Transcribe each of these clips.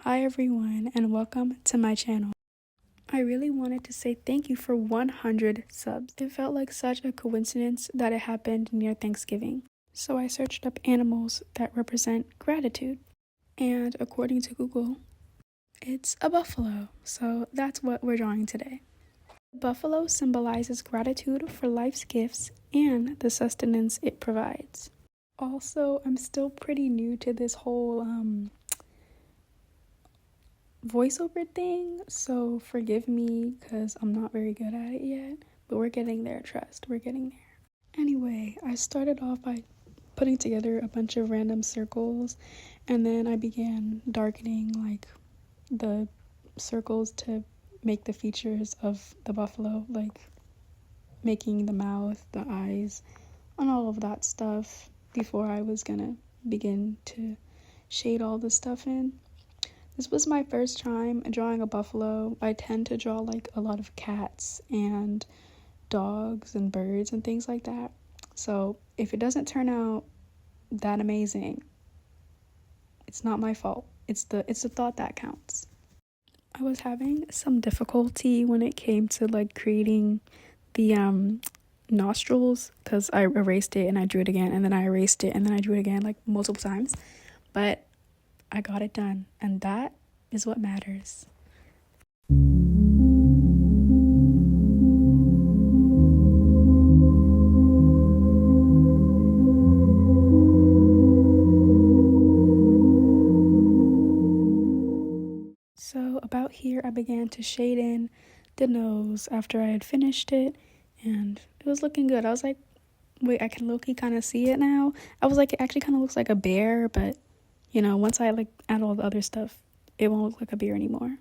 Hi everyone and welcome to my channel. I really wanted to say thank you for 100 subs. It felt like such a coincidence that it happened near Thanksgiving. So I searched up animals that represent gratitude. And according to Google, it's a buffalo. So that's what we're drawing today. Buffalo symbolizes gratitude for life's gifts and the sustenance it provides. Also, I'm still pretty new to this whole voiceover thing, so forgive me because I'm not very good at it yet, but we're getting there. Trust, we're getting there. Anyway, I started off by putting together a bunch of random circles, and then I began darkening like the circles to make the features of the buffalo, like making the mouth, the eyes, and all of that stuff before I was gonna begin to shade all the stuff in. This was my first time drawing a buffalo. I tend to draw like a lot of cats and dogs and birds and things like that. So if it doesn't turn out that amazing, it's not my fault. It's the thought that counts. I was having some difficulty when it came to like creating the nostrils because I erased it and I drew it again, and then I erased it and then I drew it again like multiple times. But I got it done, and that is what matters. So about here, I began to shade in the nose after I had finished it, and it was looking good. I was like, wait, I can low-key kind of see it now. I was like, it actually kind of looks like a bear, but you know, once I like add all the other stuff, it won't look like a bear anymore.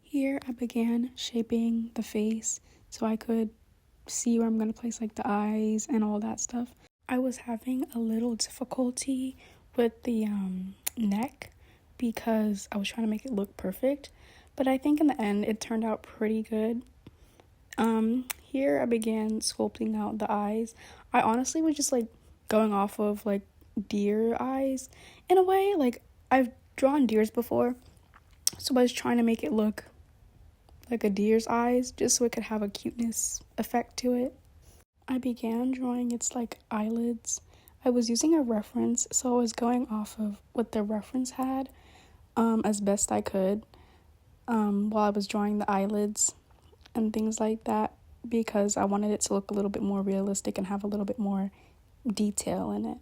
Here I began shaping the face so I could see where I'm going to place like the eyes and all that stuff. I was having a little difficulty with the neck because I was trying to make it look perfect, but I think in the end it turned out pretty good. Here I began sculpting out the eyes. I honestly was just like going off of like deer eyes in a way. Like I've drawn deers before, so I was trying to make it look like a deer's eyes just so it could have a cuteness effect to it. I began drawing its like eyelids. I was using a reference, so I was going off of what the reference had as best I could while I was drawing the eyelids and things like that, because I wanted it to look a little bit more realistic and have a little bit more detail in it.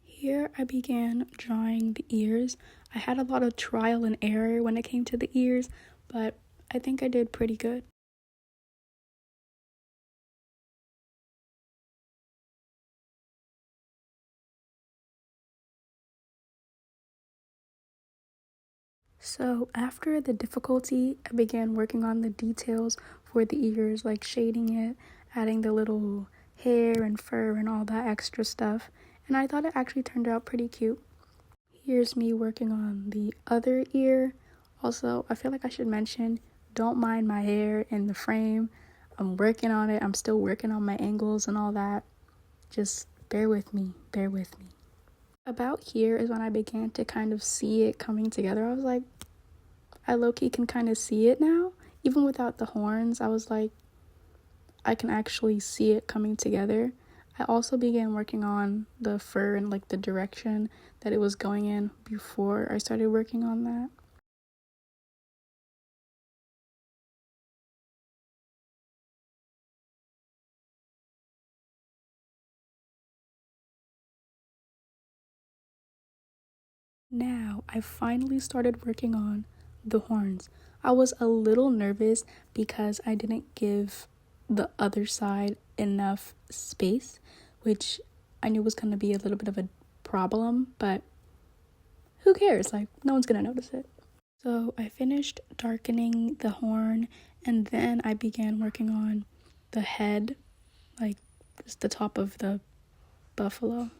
Here I began drawing the ears. I had a lot of trial and error when it came to the ears, but I think I did pretty good. So after the difficulty, I began working on the details for the ears, like shading it, adding the little hair and fur and all that extra stuff, and I thought it actually turned out pretty cute. Here's me working on the other ear. Also, I feel like I should mention, don't mind my hair in the frame. I'm working on it. I'm still working on my angles and all that. Just bear with me, bear with me. About here is when I began to kind of see it coming together. I was like, I low-key can kind of see it now. Even without the horns, I was like, I can actually see it coming together. I also began working on the fur and like the direction that it was going in before I started working on that. Now, I finally started working on the horns. I was a little nervous because I didn't give the other side enough space, which I knew was going to be a little bit of a problem, but who cares? Like, no one's going to notice it. So I finished darkening the horn, and then I began working on the head, like just the top of the buffalo.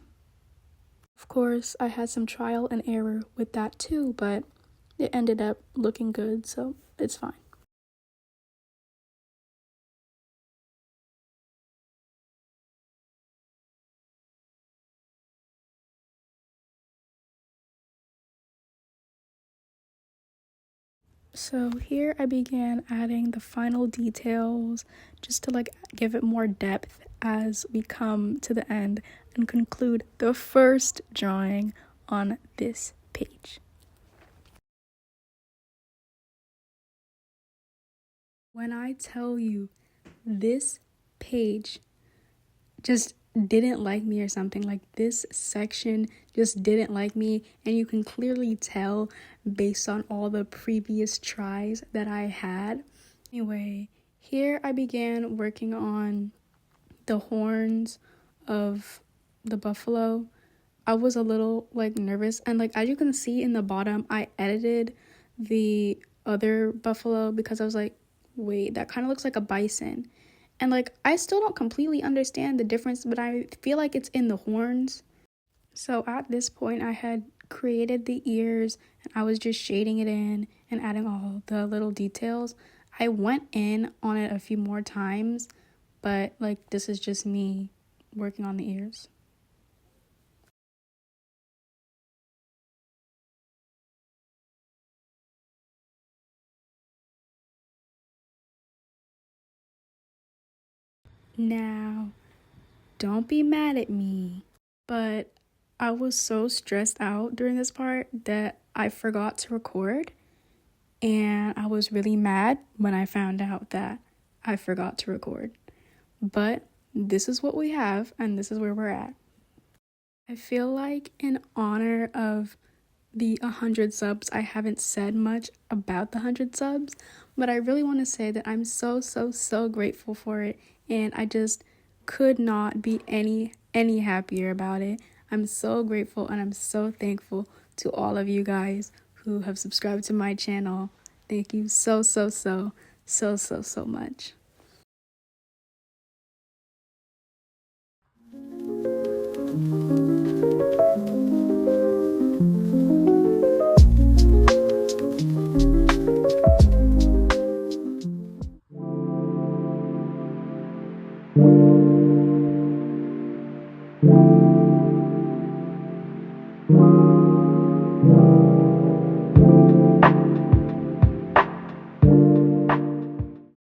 Of course, I had some trial and error with that too, but it ended up looking good, so it's fine. So here I began adding the final details just to like give it more depth as we come to the end and conclude the first drawing on this page. When I tell you this page just didn't like me or something, like this section just didn't like me, and you can clearly tell based on all the previous tries that I had. Anyway, here I began working on the horns of the buffalo. I was a little like nervous, and like as you can see in the bottom, I edited the other buffalo because I was like, wait, that kind of looks like a bison. And like I still don't completely understand the difference, but I feel like it's in the horns. So at this point I had created the ears and I was just shading it in and adding all the little details. I went in on it a few more times, but like this is just me working on the ears. Now, don't be mad at me, but I was so stressed out during this part that I forgot to record, and I was really mad when I found out that I forgot to record. But this is what we have, and this is where we're at. I feel like in honor of the 100 subs, I haven't said much about the 100 subs, but I really want to say that I'm so grateful for it, and I just could not be any happier about it. I'm so grateful and I'm so thankful to all of you guys who have subscribed to my channel. Thank you so much.